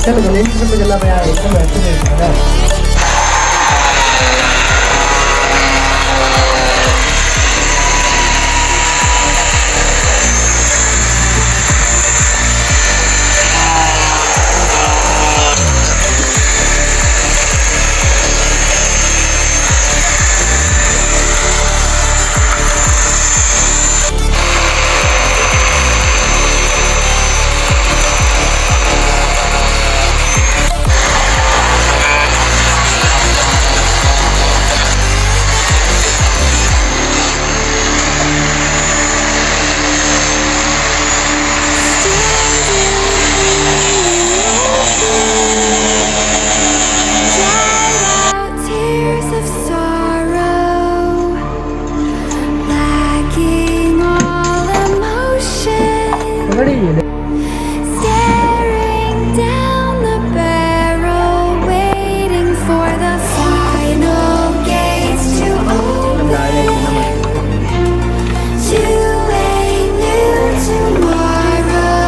चलो तो ladies trip पे चलना यार, एकदम ऐसे नहीं है। Staring down the barrel, waiting for the final gates to open to a new tomorrow.